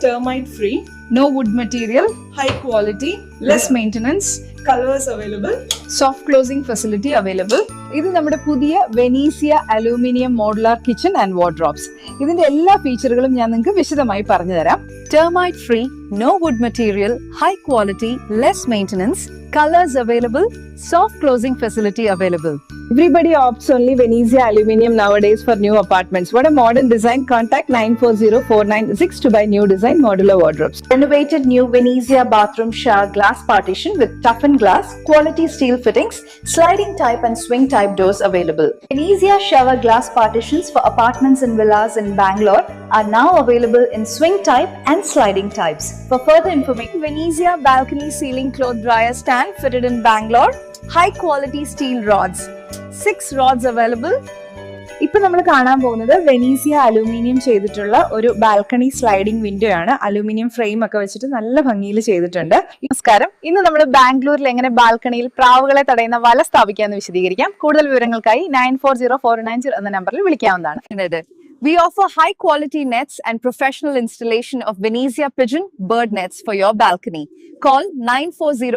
termite free, no wood material, high quality, less maintenance, colors available. soft closing facility available. ഇത് നമ്മുടെ പുതിയ Venezia aluminium modular kitchen and wardrobes. ഇതിന്റെ എല്ലാ ഫീച്ചറുകളും ഞാൻ നിങ്ങൾക്ക് വിശദമായി പറഞ്ഞു തരാം. Termite free, no wood material, high quality, less maintenance, colors available, soft closing facility available. Everybody opts only Venezia Aluminium nowadays for new apartments. What a modern design. Contact 940496 to buy new design modular wardrobes. Renovated new Venezia bathroom shower glass partition with toughened glass, quality steel fittings, sliding type and swing type doors available. Venezia shower glass partitions for apartments and villas in Bangalore are now available in swing type and sliding types. For further information, Venezia balcony ceiling cloth dryer stand fitted in Bangalore. High quality steel rods. 6 rods available. ഇപ്പൊ നമ്മൾ കാണാൻ പോകുന്നത് Venezia aluminium ചെയ്തിട്ടുള്ള ഒരു balcony sliding window ആണ്. Aluminium frame ഒക്കെ വെച്ചിട്ട് നല്ല ഭംഗിയിൽ ചെയ്തിട്ടുണ്ട്. നമസ്കാരം. ഇന്ന് നമ്മൾ ബാംഗ്ലൂരിൽ എങ്ങനെ ബാൽക്കണിയിൽ പ്രാവുകളെ തടയുന്ന വല സ്ഥാപിക്കാമെന്ന് വിശദീകരിക്കാം. കൂടുതൽ വിവരങ്ങൾക്കായി 940490 എന്ന നമ്പറിൽ വിളിക്കാവുന്നതാണ്. We offer high quality nets and professional installation of Venezia pigeon bird nets for your balcony. Call 940